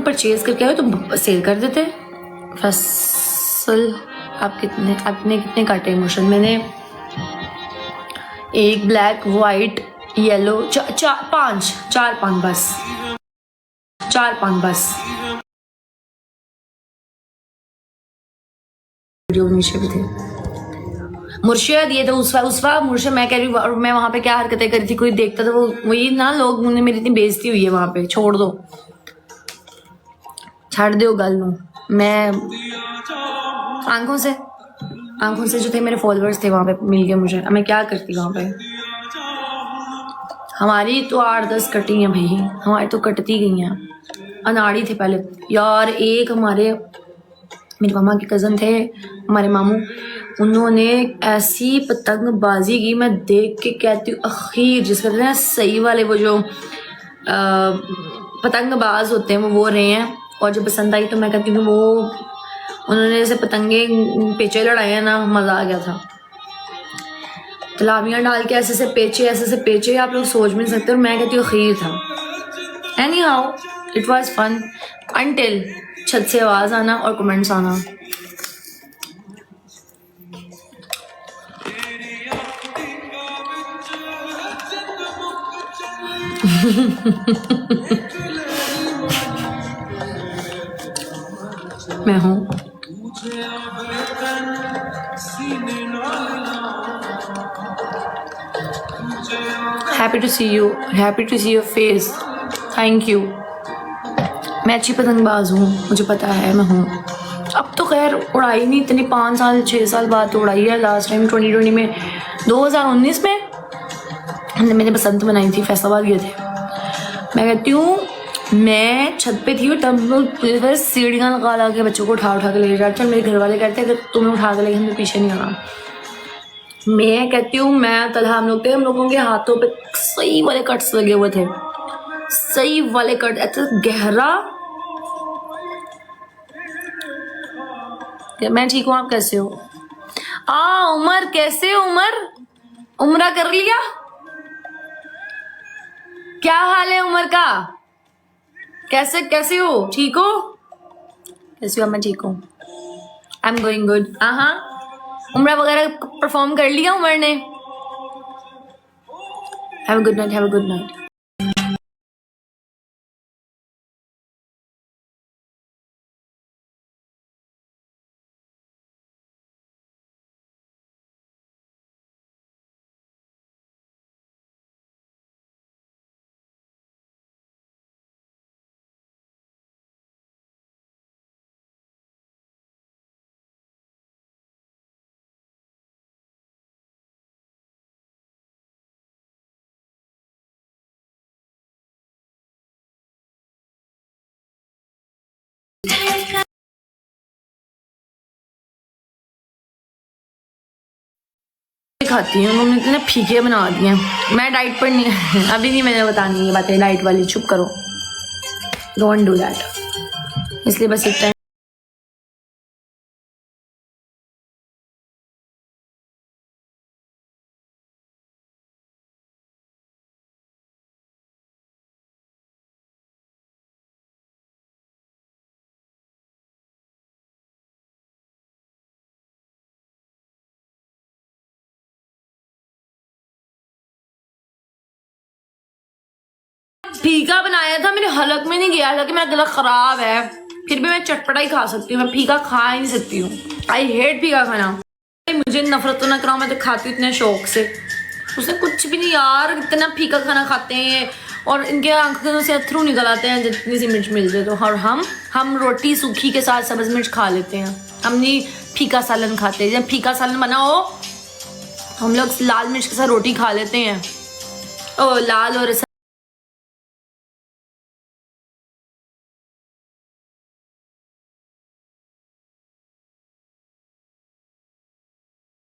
Purchase करके आए तो सेल कर देते। फैसल आपने कितने काटे इमोशन? मैंने एक, ब्लैक, वाइट, येलो, चार पांच बस, 4-5 बस। वीडियो नीचे भी थे मुर्शिद, ये तो उसवा मुर्शिद। मैं कह रही हूँ मैं वहां पे क्या हरकतें करी थी, कोई देखता तो वो वही ना, लोग मेरी इतनी बेइज्जती हुई है वहां पे। छोड़ दो, छाड़ दो गल नू। मैं आंखों से जो थे मेरे फॉलोअर्स थे वहां पे मिल गए मुझे, मैं क्या करती वहां पे। हमारी तो 8-10 कटी हैं भाई, हमारी तो कटती गई हैं। अनाड़ी थे पहले यार। एक मेरे मामा के कज़न थे, हमारे मामू, उन्होंने ऐसी पतंगबाजी की, मैं देख के कहती हूँ अखीर जिस कहते हैं सही वाले वो जो पतंगबाज होते हैं वो रहे हैं। और जब पसंद आई तो मैं कहती हूँ वो उन्होंने जैसे पतंगे पेचे लड़ाए हैं ना, मज़ा आ गया था। तलाबियाँ डाल के ऐसे से पेचे आप लोग सोच भी नहीं सकते। और मैं कहती हूँ अखीर था। Anyhow it was fun until छत से आवाज़ आना और कमेंट्स आना। मैं हूँ happy to see your face. Thank you. मैं अच्छी पतंगबाज हूँ, मुझे पता है मैं हूँ। अब तो खैर उड़ाई नहीं इतनी, 5 साल 6 साल बाद तो उड़ाई है। लास्ट टाइम 2020 में, 2019 में हमने मैंने बसंत बनाई थी, फैसलाबाद गए थे। मैं कहती हूँ मैं छत पे थी और तब लोग सीढ़ियाँ लगा के बच्चों को उठा के ले जाते। मेरे घर वाले कहते हैं अगर तुम्हें उठा के लेके हमें पीछे नहीं आना। मैं कहती हूँ मैं तलहा हम लोग थे, हम लोगों के हाथों पे सही वाले कट्स लगे हुए थे, सही वाले कट, ऐसा गहरा। मैं ठीक हूँ, आप कैसे हो? उमर कैसे हो? उमरा कर लिया? क्या हाल है उमर का? कैसे हो? ठीक हो? कैसे हो? मैं ठीक हूँ, आई एम गोइंग गुड। हाँ, उमरा वगैरह परफॉर्म कर लिया उमर ने। Have a good night. खाती हूँ, उन्होंने इतने फीके बना दिए। मैं डाइट पर नहीं अभी नहीं मैंने बतानी ये बातें डाइट वाली, चुप करो, डोंट डू दैट। इसलिए बस इतना। फीका बनाया था, मेरे हलक में नहीं गया, हालांकि मेरा गला खराब है, फिर भी मैं चटपटा ही खा सकती हूँ, मैं फीका खा ही नहीं सकती हूँ। आई हेट फीका खाना। मुझे नफरत तो ना कराओ, मैं तो खाती हूँ इतने शौक से। उसने कुछ भी नहीं यार, इतना फीका खाना खाते हैं और इनके आंखों से अथरू निकल आते हैं जितनी सी मिर्च मिल जाए तो। और हम रोटी सूखी के साथ सब्ज मिर्च खा लेते हैं, हम नहीं फीका सालन खाते। जब फीका सालन बना हो हम लोग लाल मिर्च के साथ रोटी खा लेते हैं। ओ लाल और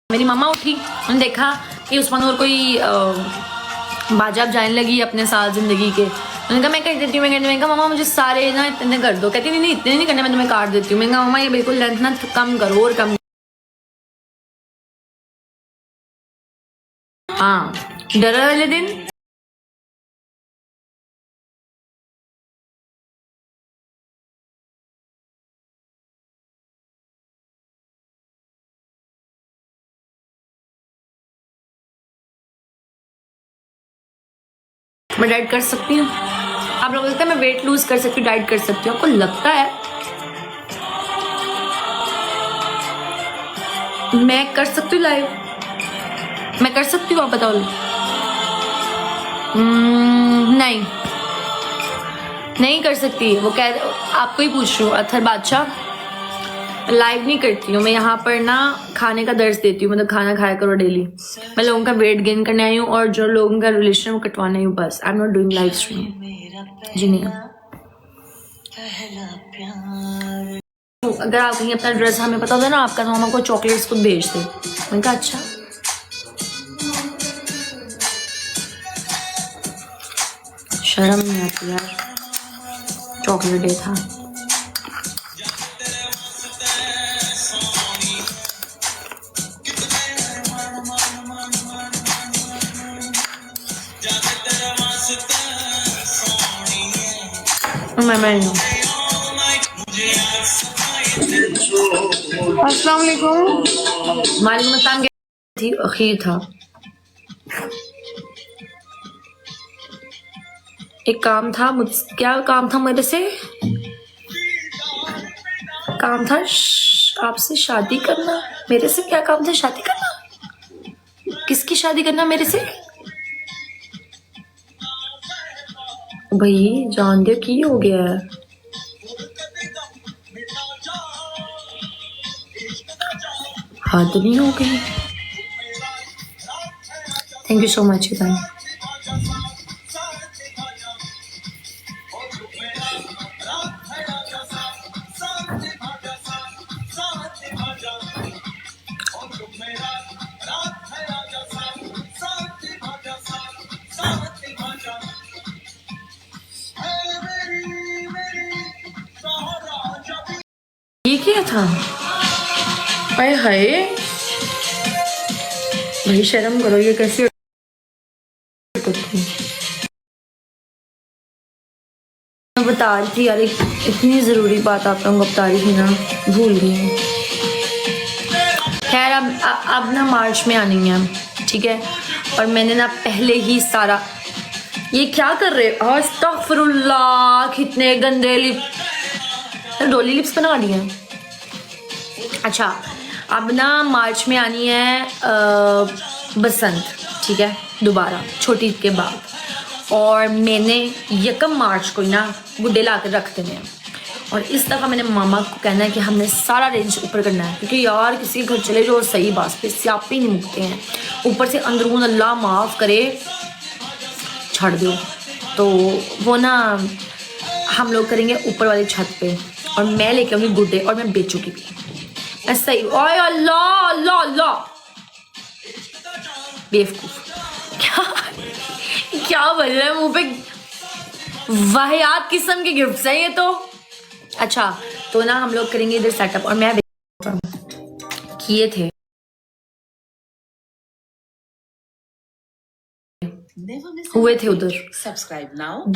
मेरी मम्मा उठी, उन्होंने देखा कि उस्मान और कोई बाजाब जाने लगी अपने साथ जिंदगी के। उन्होंने कहा मैं कर देती हूँ, मैंने कहा मम्मा मुझे सारे ना इतने कर दो। कहती नहीं इतने नहीं करने, मैं तुम्हें काट देती हूँ। मैंने कहा मम्मा ये बिल्कुल लेंथ ना कम करो और कम। हाँ, डरा वाले दिन मैं डाइट कर सकती हूँ? आप लोगों को लगता है मैं वेट लूज कर सकती हूँ, डाइट कर सकती हूँ? आपको लगता है मैं कर सकती हूँ लाइव? मैं कर सकती हूँ? आप बताओ। नहीं, नहीं कर सकती। वो कह, आपको ही पूछ रही हूँ। अथर बादशाह, लाइव नहीं करती हूँ मैं, यहाँ पर ना खाने का दर्ज देती हूँ, मतलब खाना खाया करो डेली। मैं लोगों का वेट गेन करने आई हूँ और जो लोगों का रिलेशन वो कटवाने आई हूँ बस। I am not doing live stream. जी नहीं। अगर आप कहीं अपना एड्रेस हमें पता होता ना आपका, तो हम आपको चॉकलेट्स खुद भेजते। मैंने कहा अच्छा। शर्म नहीं आती यार, चॉकलेट डे था। मैं अस्सलाम वालेकुम। मालिक मकान थी, अखीर था। एक काम था क्या काम था मेरे से? काम था आपसे शादी करना। मेरे से क्या काम था? शादी करना? किसकी शादी करना मेरे से? भाई जान दे की हो गया है। हद नहीं हो गई। Thank you so much. ये क्या था? हाय हाय, भाई शर्म करो, ये कैसे? मैं बता रही थी यार, इतनी जरूरी बात आप लोगों को बता रही थी ना, भूल गई। खैर अब ना मार्च में आनी है, ठीक है? और मैंने ना पहले ही सारा, ये क्या कर रहे? अस्तगफिरुल्लाह, कितने गंदे लिप, डोली लिप्स बना ली हैं। अच्छा, अब ना मार्च में आनी है बसंत, ठीक है? दोबारा छोटी ईद के बाद। और मैंने 1 मार्च को ही ना गुड्डे ला कर रख देने हैं। और इस दफ़ा मैंने मामा को कहना है कि हमने सारा रेंज ऊपर करना है, क्योंकि यार किसी के घर चले जाओ सही बात पे स्यापे ही नहीं मुकते हैं, ऊपर से अंदरून अल्लाह माफ़ करे छाड़ दो। तो वो ना हम लोग करेंगे ऊपर वाली छत पे, और मैं लेके आऊँगी गुड्डे, और मैं बेचूँगी भी ऐसा ही। ओए अल्लाह अल्लाह अल्लाह, बेवकूफ क्या क्या बन रहा है मुंह पे? वाहियात किस्म के गिफ्ट्स है ये तो। अच्छा, तो ना हम लोग करेंगे इधर सेटअप, और मैं किए थे हुए थे उधर,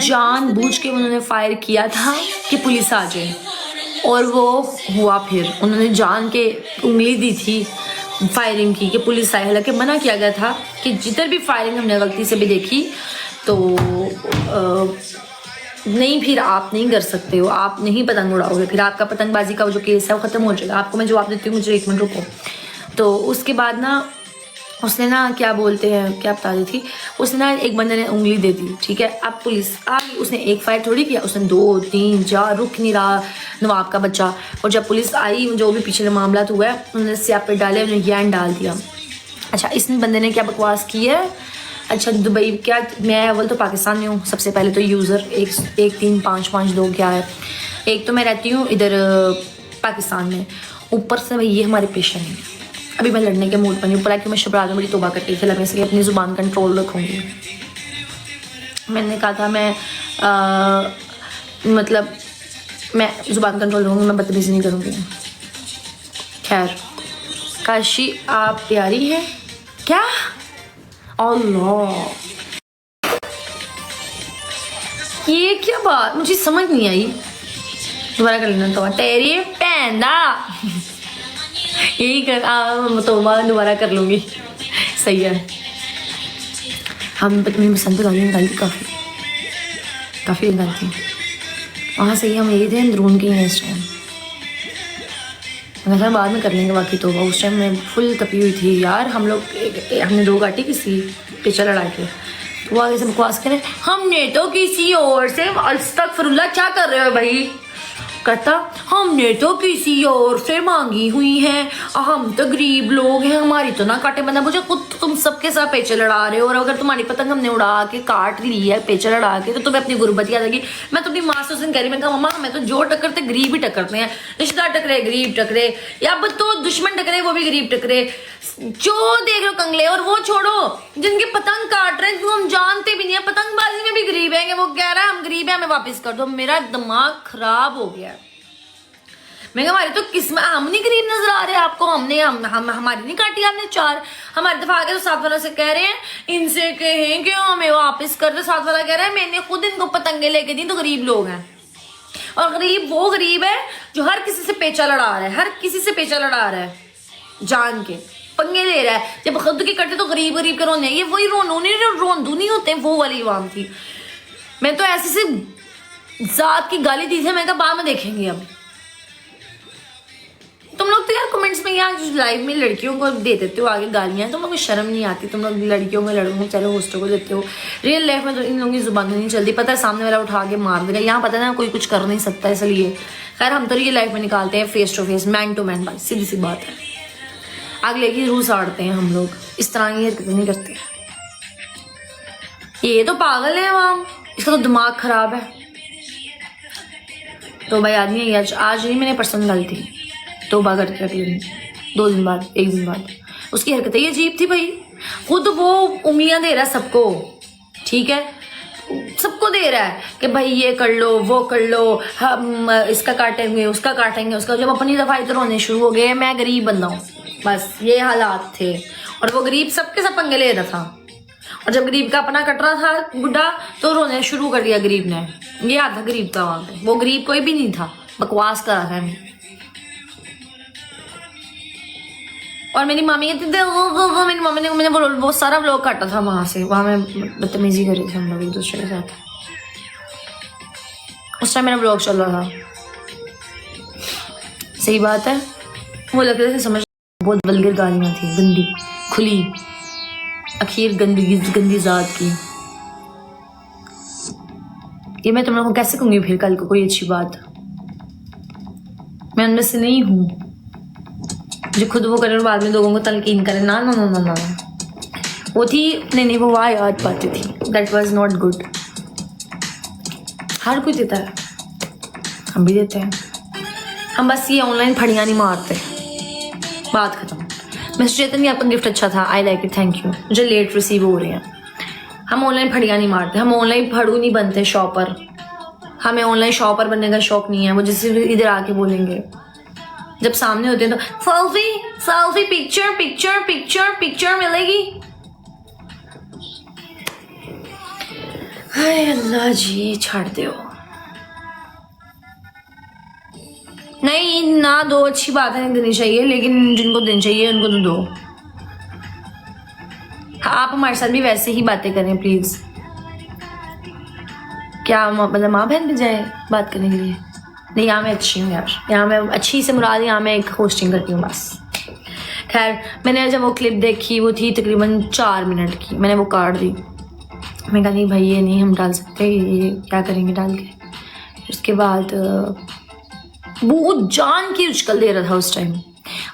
जानबूझ के उन्होंने फायर किया था कि पुलिस आ जाए, और वो हुआ। फिर उन्होंने जान के उंगली दी थी फायरिंग की कि पुलिस आई। हालांकि मना किया गया था कि जिधर भी फायरिंग हमने गलती से भी देखी तो नहीं, फिर आप नहीं कर सकते हो, आप नहीं पतंग उड़ाओगे, फिर आपका पतंगबाजी का जो केस है वो ख़त्म हो जाएगा। आपको मैं जवाब देती हूँ, मुझे 1 मिनट रुको। तो उसके बाद ना उसने ना क्या बोलते हैं, क्या बता रही थी, उसने ना एक बंदे ने उंगली दे दी, ठीक है? अब पुलिस आ गई, उसने एक फायर थोड़ी किया, उसने 2 3 4 रुक नहीं रहा नवाब का बच्चा। और जब पुलिस आई, जो भी पिछले मामला हुआ है, उन्होंने स्यापे डाले, उन्होंने यैन डाल दिया। अच्छा, इस बंदे ने क्या बकवास की है? अच्छा, दुबई क्या, मैं अव्वल तो पाकिस्तान में हूँ, सबसे पहले तो यूज़र 13552 क्या है, एक तो मैं रहती हूँ इधर पाकिस्तान में, ऊपर से भाई ये हमारे पेशा नहीं है। अभी मैं लड़ने के मूड पर नहीं, ऊपर कि मैं शबराज में बड़ी तोबा करती थी, मैं इसलिए अपनी ज़ुबान कंट्रोल रखूँगी। मैंने कहा था मैं मतलब मैं ज़ुबान कंट्रोल रखूँगी, मैं बदतमीज़ी नहीं करूँगी। खैर, काशी आप प्यारी हैं क्या? अल्लाह, ये क्या बात, मुझे समझ नहीं आई। दोबारा कर लेना तो तेरी पैंदा यही कर, तो दोबारा कर लूँगी, सही है। हम अपनी पसंद गाली निकाली काफ़ी। काफ़ी गंदी थी। वहाँ से ही हम यही थे, अंदरून के हैं इस टाइम। मैं था बाद में कर लेंगे बाकी तो। उस टाइम मैं फुल तपी हुई थी यार। हम लोग हमने 2 काटी किसी पिक्चर लड़ा के, तो वो आगे से बकवास करें हमने तो किसी और से, अस्तगफिरुल्लाह क्या कर रहे हो भाई। कहता हमने तो किसी और से मांगी हुई हैं, हम तो गरीब लोग हैं, हमारी तो ना काटे बंदा। मुझे खुद तुम सबके साथ पेचे लड़ा रहे हो, और अगर तुम्हारी पतंग हमने उड़ा के काट ली है पेचे लड़ा के, तो तुम्हें अपनी गुर्बत याद आएगी। मैं तो अपनी माँ से उस दिन कह रही, मैं कहा मम्मा हमें तो जो टक्करते गरीब ही टक्करते हैं, रिश्तेदार टकरे गरीब टकरे, या अब तो दुश्मन टकरे वो भी गरीब टकरे, जो देख लो कंगले। और वो छोड़ो जिनके पतंग काट रहे हैं जो हम जानते भी नहीं है, पतंगबाजी में भी गरीब है, वो कह रहा है हम गरीब है हमें वापस कर दो। मेरा दिमाग खराब हो गया। मैं हमारी तो किस्मत, हम नहीं गरीब नजर आ रहे आपको, हमने हमारी नहीं काटी आपने 4। हमारे दफा आगे तो साथ वाला से कह रहे हैं इनसे कहें कि हमें वापस कर दो। साथ वाला कह रहा है मैंने खुद इनको पतंगे लेके दी, तो गरीब लोग हैं। और गरीब वो गरीब है जो हर किसी से पेचा लड़ा रहा है, हर किसी से पेचा लड़ा रहा है, जान के पंगे ले रहा है। जब खुद की करते तो गरीब गरीब के रोने, ये वही रोंदू नहीं होते, वो वाली आवाम थी। मैं तो ऐसे से जात की गाली दी थी, मैं कहा बाद में देखेंगे। अब तुम लोग तो यार कमेंट्स में यार लाइव में लड़कियों को दे देते हो आगे गालियां, तुम लोग को शर्म नहीं आती। तुम लोग लड़कियों में लड़कों को चलो होस्टों को देते हो, रियल लाइफ में तो इन लोगों की जुबान नहीं चलती। पता है सामने वाला उठा के मार देगा, यहाँ पता है ना कोई कुछ कर नहीं सकता, इसलिए खैर हम तो रियल लाइफ में निकालते हैं face to face, man to man, भाई सीधी सी बात है। अगले की रूह साड़ते हैं हम लोग, इस तरह की हरकतें नहीं करते। ये तो पागल है आवाम, इसका तो दिमाग खराब है। तो भाई आदमी आज नहीं, मैंने परसों गल थी तौबा करके अगले दिन, 2 दिन बाद, 1 दिन बाद। उसकी हरकतें ही अजीब थी भाई। खुद वो उम्मीदें दे रहा है सबको, ठीक है, सबको दे रहा है कि भाई ये कर लो वो कर लो, हम इसका काटेंगे उसका काटेंगे उसका। जब अपनी दफाई तो रोने शुरू हो गए, मैं गरीब बंदा हूँ, बस ये हालात थे। और वो गरीब सबके सब पंगे ले रहा था, और जब गरीब का अपना कट रहा था बुढ़ा, तो रोने शुरू कर दिया गरीब ने। ये आता गरीब का वहां पे, वो गरीब कोई भी नहीं था, बकवास कर रहा था। और मेरी मामी कहती थी वो मेरी मम्मी ने मैंने वो सारा व्लॉग काटा था वहां से, वहां में बदतमीजी कर रही थी हम लोग एक दूसरे के साथ। उस टाइम मेरा व्लॉग चल रहा था, सही बात है। वो लग रहा था समझ, बहुत वल्गर गालियां थी, गंदी खुली आखिर गंदी जात की। ये मैं तुम लोगों को कैसे कहूंगी फिर कल को कोई अच्छी बात, मैं उनमें से नहीं हूँ जो खुद वो करे और बाद में लोगों को तलकीन करे। ना ना ना ना ना, वो थी नहीं वो वाह याद पाती थी, दैट वाज नॉट गुड। हर कोई देता है, हम भी देते हैं, हम बस ये ऑनलाइन फड़ियाँ नहीं मारते, बात खत्म। मिस्टर चेतन, आपका गिफ्ट अच्छा था, I like it, thank you. मुझे लेट रिसीव हो रहे हैं। हम ऑनलाइन फड़ियाँ नहीं मारते, हम ऑनलाइन फड़ू नहीं बनते शॉपर, हमें ऑनलाइन शॉपर बनने का शौक नहीं है। वो जैसे इधर आके बोलेंगे, जब सामने होते हैं तो selfie selfie picture picture picture picture मिलेगी। हाय अल्लाह जी, छाड़ दो। नहीं ना दो, अच्छी बात है, नहीं देनी चाहिए, लेकिन जिनको देनी चाहिए उनको तो दो। आप हमारे साथ भी वैसे ही बातें करें प्लीज। क्या मतलब माँ बहन भी जाए बात करने के लिए? नहीं, यहाँ मैं अच्छी हूँ यार, यहाँ मैं अच्छी से मुराद, यहाँ मैं एक होस्टिंग करती हूँ बस। खैर मैंने जब वो क्लिप देखी, वो थी तकरीबन 4 मिनट की, मैंने वो काट दी। मैं कहा नहीं भाई ये नहीं हम डाल सकते, ये क्या करेंगे डाल के। उसके बाद वो जान की उछल दे रहा था उस टाइम।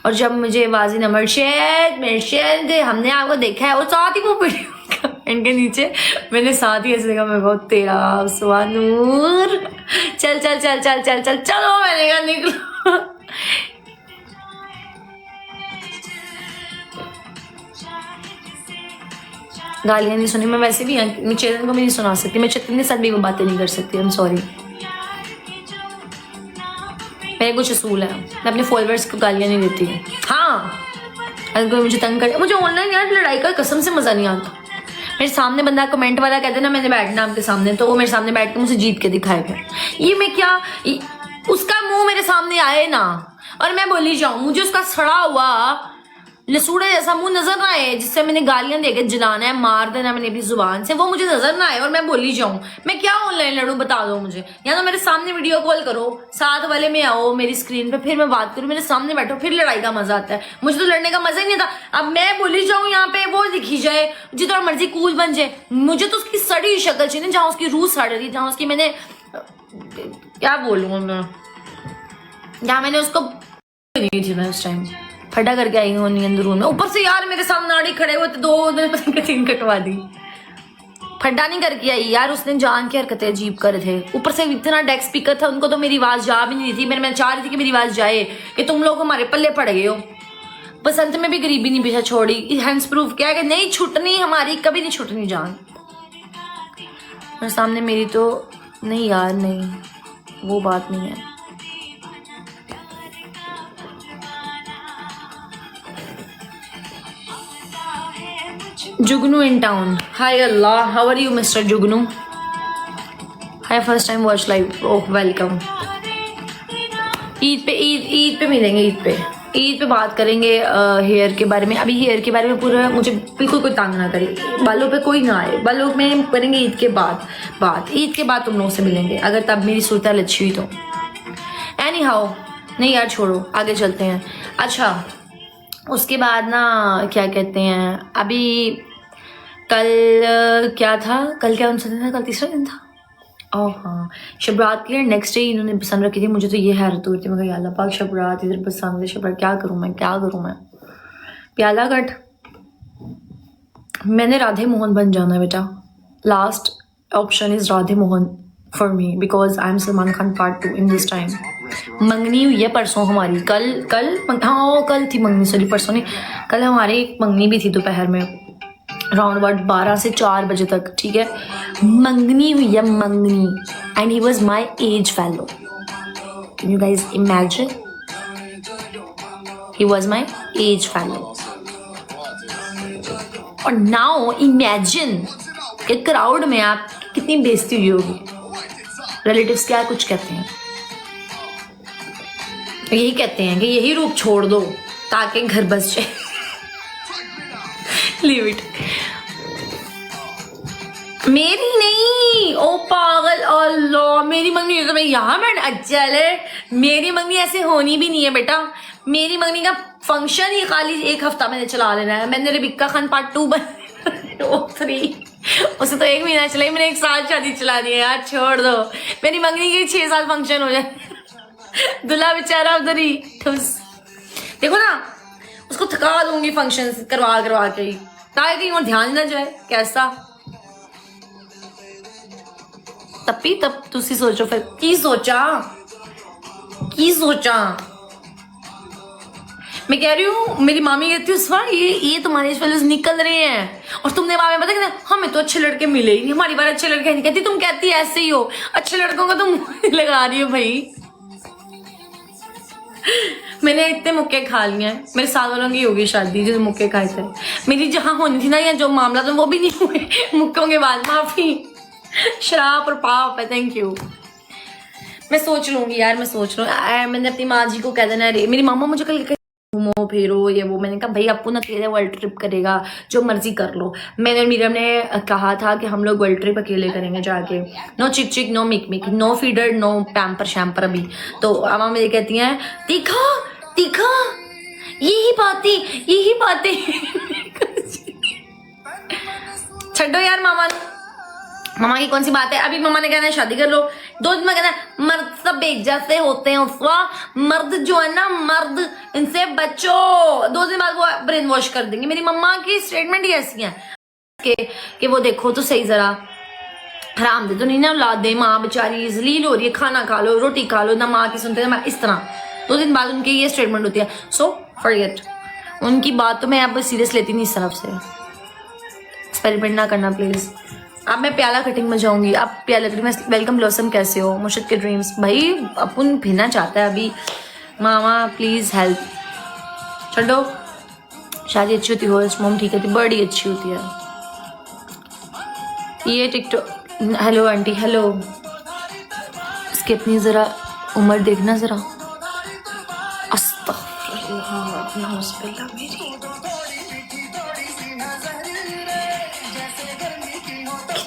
और जब मुझे वाजी नंबर शेद हमने आपको देखा है, और साथ ही वो वीडियो कमेंट के नीचे मैंने साथ ही ऐसे देखा, मैं बहुत तेरा सुवानूर, चल चल चल चल चल चल चलो, मैंने कहा निकलो। गालियाँ नहीं सुनी मैं, वैसे भी मैं चेतन को भी नहीं सुना सकती, मैं चेतन के साथ भी वो बातें नहीं कर सकती, आई एम सॉरी। मेरे कुछ असूल है, मैं अपने फॉलोअर्स को गालियाँ नहीं देती। हाँ अगर कोई मुझे तंग करे, मुझे ऑनलाइन यार लड़ाई का कसम से मज़ा नहीं आता। मेरे सामने बंदा कमेंट वाला कहते ना मैंने बैठना आपके सामने, तो वो मेरे सामने बैठ के मुझे जीत के दिखाएगा। ये मैं क्या, उसका मुंह मेरे सामने आए ना और मैं बोली जाऊँ, मुझे उसका सड़ा हुआ लसूड़े जैसा मुंह नजर ना आए जिससे मैंने गालियां देके जलाना है, मार देना मैंने अपनी जुबान से, वो मुझे नजर ना आए और मैं बोली जाऊं। मैं क्या ऑनलाइन लड़ूं बता दो मुझे, या तो मेरे सामने वीडियो कॉल करो, साथ वाले में आओ मेरी स्क्रीन पे, फिर मैं बात करूं, मेरे सामने बैठो, फिर लड़ाई का मजा आता है। मुझे तो लड़ने का मजा ही नहीं था। अब मैं बोली जाऊं यहाँ पे, वो दिखी जाए, जितना मर्जी कूल बन जाए, मुझे तो उसकी सड़ी शक्ल चाहिए, जहां उसकी रूह सड़ रही, जहां उसकी मैंने क्या बोलूं मैं, जहां मैंने उसको नहीं थी, मैं उस टाइम फटा करके आई हूँ अंदरूर में। ऊपर से यार मेरे सामने नाड़ी खड़े हुए थे, 2 दिन पता नहीं 3 कटवा दी। फड्डा नहीं करके आई यार, उसने जान के हरकतें अजीब करे थे। ऊपर से इतना डेस्क स्पीकर था, उनको तो मेरी आवाज जा भी नहीं थी। मैं चाह रही थी कि मेरी आवाज जाए, कि तुम लोग हमारे पल्ले पड़ गए हो। बसंत में भी गरीबी नहीं पीछा छोड़ी, हैंड्स प्रूफ क्या है कि नहीं छुटनी हमारी, कभी नहीं छुटनी जान। मेरे सामने मेरी तो नहीं यार, नहीं वो बात नहीं है। Jugnu in town, hi Allah, how are you mister Jugnu? Hi, first time watch live, oh welcome. Eid पे मिलेंगे, ईद पे बात करेंगे हेयर के बारे में। अभी हेयर के बारे में पूरा मुझे बिल्कुल कोई तंग ना करे, बालों पे कोई ना आए, बालों में करेंगे ईद के बाद ईद के बाद तुम लोगों से मिलेंगे, अगर तब मेरी सूरत अच्छी हुई तो। एनी हाउ, नहीं यार छोड़ो, आगे चलते हैं। अच्छा, उसके बाद ना क्या कहते हैं, अभी कल क्या था, कल क्या उनसे दिन था, कल तीसरा दिन था। ओह हाँ, शबरात के लिए नेक्स्ट डे इन्होंने पसंद रखी थी। मुझे तो ये हैरत हुई थी, मगर अल्लाह पाक शबरात इधर पसंद है, शबरात क्या करूँ मैं प्याला कट। मैंने राधे मोहन बन जाना है बेटा, last option is Radhe Mohan for me, because I am Salman Khan part 2 in this time. मंगनी हुई है परसों हमारी, कल थी मंगनी, सॉरी परसों नहीं, कल हमारी मंगनी भी थी दोपहर में, राउंड अबाउट 12 से 4 बजे तक, ठीक है। मंगनी हुई है, मंगनी, and he was my age fellow. Can you guys imagine, he was my age fellow. और नाउ इमेजिन कि क्राउड में आप कितनी बेइज्जती हुई होगी। रिलेटिव्स क्या कुछ कहते हैं, यही कहते हैं कि यही रूप छोड़ दो ताकि घर बस जाए। Leave it. मेरी नहीं, ओ पागल, अल्लाह, मेरी मंगनी तो मैं यहाँ बैठ चले। मेरी मंगनी ऐसे होनी भी नहीं है बेटा। मेरी मंगनी का फंक्शन ही खाली 1 हफ्ता मैंने चला लेना है। मैंने रिबिका खान पार्ट 2 3 उसे तो 1 महीना चलाई, मैंने 1 साल शादी चला दी है यार, छोड़ दो। मेरी मंगनी के 6 साल फंक्शन हो जाए। दूल्हा बेचारा उधर ही ठुस, देखो ना, उसको थका दूंगी फंक्शन करवा के ही, ताकि कहीं और ध्यान ना जाए। कैसा तप्पी तब तुसी सोचो, फिर की सोचा। मैं कह रही हूँ, मेरी मामी कहती है ये तुम्हारे फेलोज निकल रहे हैं, और तुमने वहां में पता हमें तो अच्छे लड़के मिले ही नहीं, हमारी बार अच्छे लड़के नहीं। कहती तुम कहती ऐसे ही हो, अच्छे लड़कों का तुम लगा रही हो भाई। मैंने इतने मुक्के खा लिए हैं, मेरे साथ वालों की होगी शादी जो मुक्के खाए थे। मेरी जहां होनी थी ना, या जो मामला था वो भी नहीं हुए मुक्कों के बाद, माफी, शराब और पाप है। Thank you. मैं सोच लूंगी यार, मैंने अपनी माँ जी को कह देना है। मेरी मामा मुझे कल घूमो फिरो ये वो, मैंने कहा भाई आपको ना अकेले वर्ल्ड ट्रिप करेगा, जो मर्जी कर लो। मैंने मीरम ने कहा था कि हम लोग वर्ल्ड ट्रिप अकेले करेंगे जाके, नो चिक नो मिक नो फीडर नो पैम्पर शैम्पर। अभी तो अम्मा मेरी कहती हैं तीखा यही बातें छड्डो यार मामा की कौन सी बात है। अभी मामा ने कहना है शादी कर लो, 2 दिन में कहना है मर्द सब एक जैसे होते हैं, उसका मर्द जो है ना, मर्द इनसे बचो। 2 दिन बाद वो ब्रेन वॉश कर देंगे। मेरी मम्मा की स्टेटमेंट ही ऐसी है कि वो देखो तो सही, जरा हराम दे तो नहीं ना औलाद दे, माँ बेचारी जलील हो रही है, खाना खा लो, रोटी खा लो, ना माँ की सुनते ना, इस तरह 2 दिन बाद उनकी ये स्टेटमेंट होती है। सो फॉरगेट उनकी बात, तो मैं अब सीरियस लेती नहीं इस तरफ से। एक्सपेरिमेंट ना करना प्लीज। अब मैं प्याला कटिंग में जाऊंगी। अब प्याला कटिंग में वेलकम ब्लॉसम कैसे हो, मुर्शिद के ड्रीम्स भाई अपन भिना चाहता है अभी, मामा प्लीज हेल्प। छोड़ो, शादी अच्छी होती हो, मोम ठीक है, बड़ी अच्छी होती है ये टिकटॉक। Hello aunty, hello. इसकी अपनी जरा उम्र देखना जरा, अस्तगफिरुल्लाह।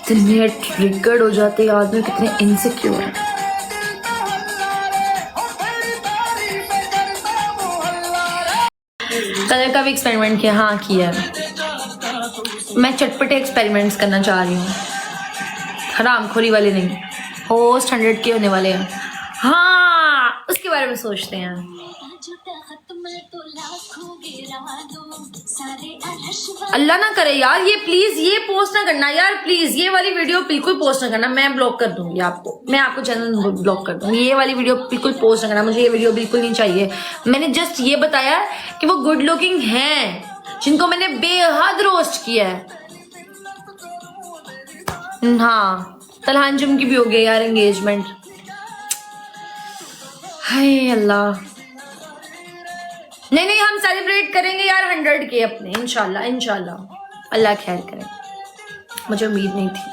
कितने ट्रिगर्ड हो जाते हैं आदमी, कितने इनसिक्योर है। कलर का भी एक्सपेरिमेंट किया, हाँ किया है। मैं चटपटे एक्सपेरिमेंट्स करना चाह रही हूँ, हरामखोरी वाले नहीं। होस्ट 100 के होने वाले हैं, हाँ उसके बारे में सोचते हैं। अल्लाह ना करे यार, ये प्लीज ये पोस्ट ना करना यार, प्लीज ये वाली वीडियो बिल्कुल पोस्ट ना करना, मैं ब्लॉक कर दूंगी आपको, मैं आपको चैनल ब्लॉक कर दूंगी। ये वाली वीडियो बिल्कुल पोस्ट ना करना, मुझे ये वीडियो बिल्कुल नहीं चाहिए। मैंने जस्ट ये बताया कि वो गुड लुकिंग हैं, जिनको मैंने बेहद रोस्ट किया है। हाँ तलहांजुम की भी हो गया यार एंगेजमेंट, हाय अल्लाह। नहीं हम सेलिब्रेट करेंगे यार 100 के अपने, इंशाल्लाह इंशाल्लाह, अल्लाह खैर करे। मुझे उम्मीद नहीं थी,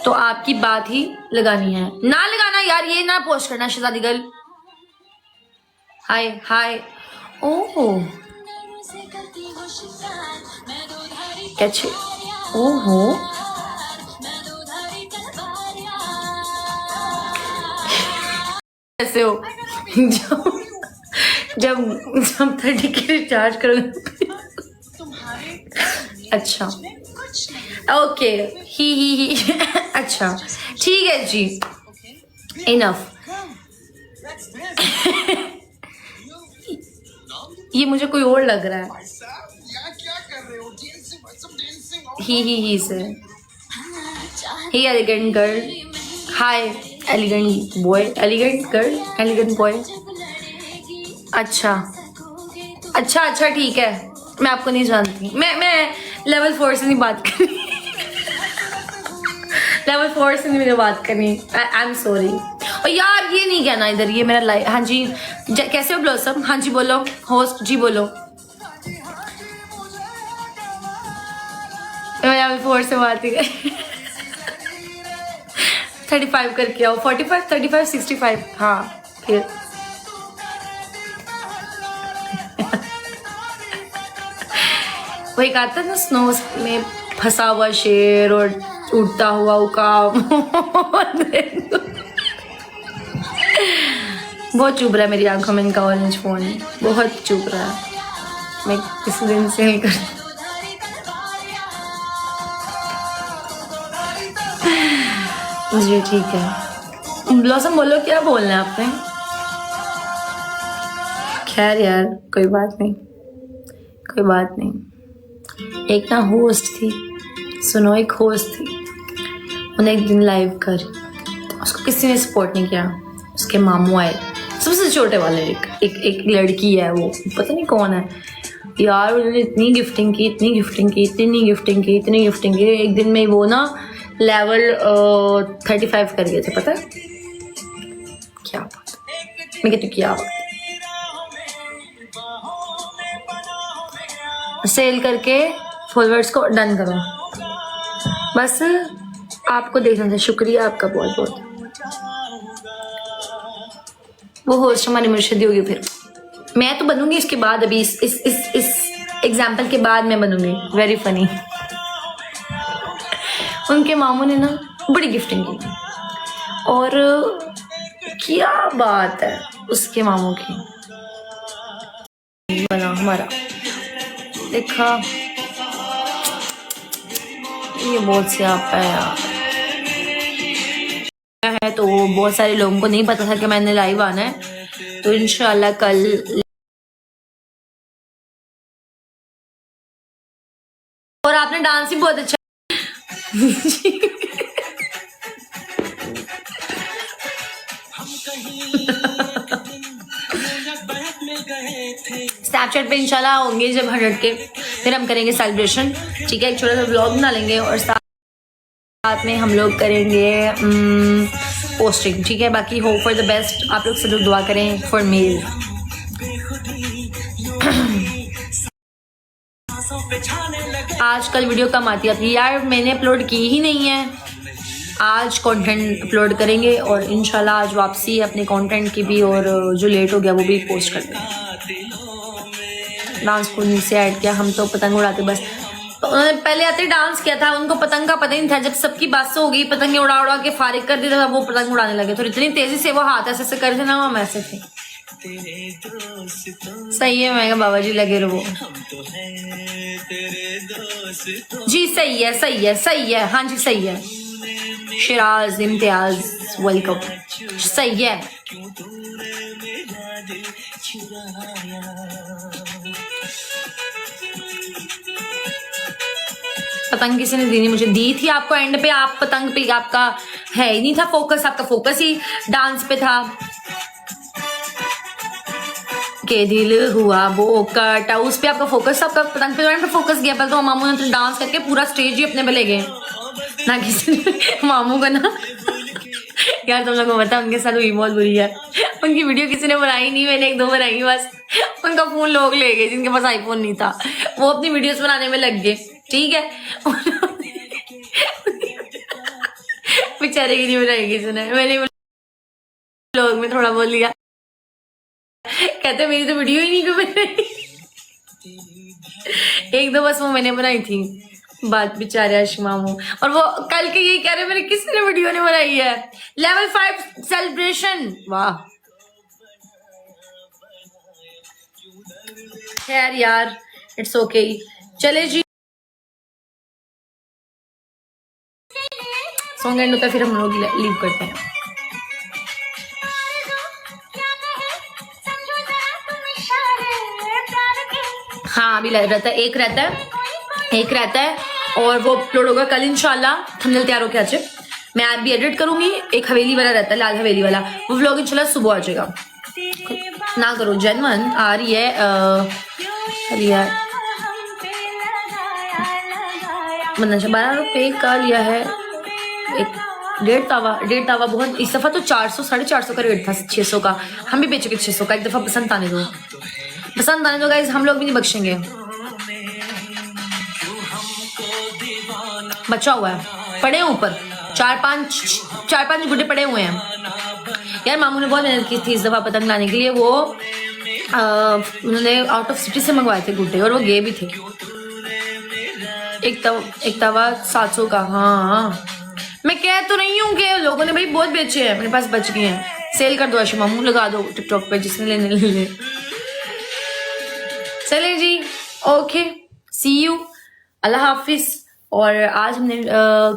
तो आपकी बात ही लगानी है, ना लगाना यार, ये ना पोस्ट करना शहजादी गर्ल। हाय हाय ओह कैसे, ओहो कैसे हो। जब 30 के रिचार्ज करोगे। अच्छा ओके ही अच्छा ठीक है जी, इनफ। ये मुझे कोई और लग रहा है। He says hey elegant girl, hi elegant boy, elegant girl, elegant boy. अच्छा ठीक है, मैं आपको नहीं जानती, मैं लेवल 4 से नहीं बात करनी। लेवल 4 से नहीं मुझे बात करनी, आई एम सॉरी। और यार ये नहीं कहना इधर, ये मेरा लाइव। हाँ जी कैसे हो ब्लॉसम, हाँ जी बोलो, होस्ट जी बोलो। मैं लेवल 4 से बात ही 35 करके आओ, 45 35 65, हाँ फिर वही कहता ना, स्नो में फंसा हुआ शेर और उड़ता हुआ उकाब। बहुत चुभ रहा है मेरी आंखों में इनका ऑरेंज फोन, बहुत चुभ रहा है, मैं किसी दिन से नहीं करती। जी ठीक है ब्लॉसम बोलो, क्या बोलना है आपने। खैर यार कोई बात नहीं, कोई बात नहीं। एक ना होस्ट थी, सुनो एक होस्ट थी, उन्हें एक दिन लाइव कर, उसको किसी ने सपोर्ट नहीं किया। उसके मामू आए, सबसे छोटे वाले, एक लड़की है, वो पता नहीं कौन है यार, उन्होंने इतनी गिफ्टिंग की, इतनी गिफ्टिंग की, इतनी गिफ्टिंग की, इतनी गिफ्टिंग की। एक दिन में वो ना लेवल 35 कर गए थे, पता है क्या बात, मैं कहती क्या बात। सेल करके फॉलोअर्स को डन करो, बस आपको देखना था। शुक्रिया आपका बहुत बहुत। वो होस्ट हमारी मुर्शिदी होगी, फिर मैं तो बनूंगी इसके बाद, अभी इस एग्जाम्पल के बाद मैं बनूंगी। Very funny. उनके मामू ने ना बड़ी गिफ्टिंग की, और क्या बात है उसके मामू की। बना हमारा, देखा ये बहुत स्यापा है यार है। तो बहुत सारे लोगों को नहीं पता था कि मैंने लाइव आना है, तो इंशाल्लाह कल। और आपने डांस ही बहुत अच्छा। स्नैपचैट पे इंशाल्लाह होंगे जब 100 के, फिर हम करेंगे सेलिब्रेशन, ठीक है। एक छोटा सा व्लॉग बना लेंगे और साथ में हम लोग करेंगे पोस्टिंग, ठीक है। बाकी होप फॉर द बेस्ट, आप लोग सब लोग दुआ करें फॉर मेल। आजकल वीडियो कम आती है यार, मैंने अपलोड की ही नहीं है, आज कंटेंट अपलोड करेंगे और इंशाल्लाह आज वापसी है अपने कंटेंट की भी, और जो लेट हो गया वो भी पोस्ट कर देंगे। डांस को नीचे ऐड किया, हम तो पतंग उड़ाते बस। उन्होंने पहले आते डांस किया था, उनको पतंग का पता ही नहीं था। जब सबकी बात हो गई, पतंगे उड़ा उड़ा के फारिग कर दी, तब वो पतंग उड़ाने लगे। तो इतनी तेजी से वो हाथ ऐसे कर थे ना, हम ऐसे थे। सही है, मैं बाबा जी लगे रहो जी। सही है, सही है, सही है, हाँ जी सही है। शिराज इम्तियाज वेलकम, सही है। पतंग किसी ने दी नहीं, मुझे दी थी आपको एंड पे। आप पतंग पे आपका है ही नहीं था फोकस, आपका फोकस ही डांस पे था। के दिल हुआ वो कटा, उस पे आपका फोकस, आपका पतंग पे फोकस गया। पहले तो मामू ने तो डांस करके पूरा स्टेज ही अपने पे ले गए ना, किसी ने मामू का ना यार तुम लोगों को पता उनके साथ हुई बहुत बुरी है। उनकी वीडियो किसी ने बनाई नहीं, मैंने 1-2 बनाई बस। उनका फोन लोग ले गए जिनके पास आईफोन नहीं था, वो अपनी वीडियोस बनाने में लग गए। ठीक है, बेचारे की नहीं बनाई किसी ने, मैंने लोग में थोड़ा बोल लिया। कहते मेरी तो वीडियो ही नहीं क्यों बनाई। 1-2 बस वो मैंने बनाई थी बात, बेचारे अशमामू। और वो कल के ये कह रहे मेरे किसी ने वीडियो नहीं बनाई है। लेवल 5 सेलिब्रेशन, वाह खैर यार, इट्स ओके। चले जी, सॉन्ग एंड होता है, फिर हम लोग लीव करते हैं। हाँ अभी रहता है, एक रहता है और वो अपलोड होगा कल इंशाल्लाह। थंबनेल तैयार होके आ जाए, मैं ऐप भी एडिट करूंगी। एक हवेली वाला रहता है, लाल हवेली वाला, वो व्लॉग इंशाल्लाह सुबह आ जाएगा। ना करो जनमन आ रही है मतलब 12 रुपए का लिया है। एक 1.5 तावा बहुत, इस दफा तो 400 450 का रेट था, 600 का। हम भी बेचेंगे 600 का। एक दफा पसंद आने दो गाइज, हम लोग भी नहीं बख्शेंगे। बचा हुआ है, पड़े ऊपर 4-5 गुड्डे पड़े हुए हैं। यार मामू ने बहुत मेहनत की थी इस दफा पतंग लाने के लिए। वो उन्होंने आउट ऑफ सिटी से मंगवाए थे गुड्डे, और वो गे भी थे। एक तवा 700 का। हाँ मैं कह तो नहीं हूँ कि लोगों ने भाई बहुत बेचे हैं, मेरे पास बच गए हैं। सेल कर दो आशु मामू, लगा दो टिकटॉक पे, जिसने लेने ले ले। चले जी, ओके, सी यू, अल्लाह हाफिज। और आज हमने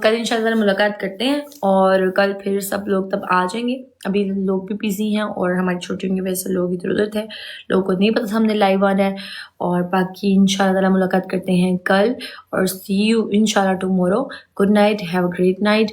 कल इंशाल्लाह मुलाकात करते हैं, और कल फिर सब लोग तब आ जाएंगे। अभी लोग भी बिजी हैं और हमारी छुट्टियों की वजह से लोग इधर उधर थे, लोगों को नहीं पता था हमने लाइव आना है। और बाकी इंशाल्लाह मुलाकात करते हैं कल, और सी यू इंशाल्लाह tomorrow. Good night, have a great night.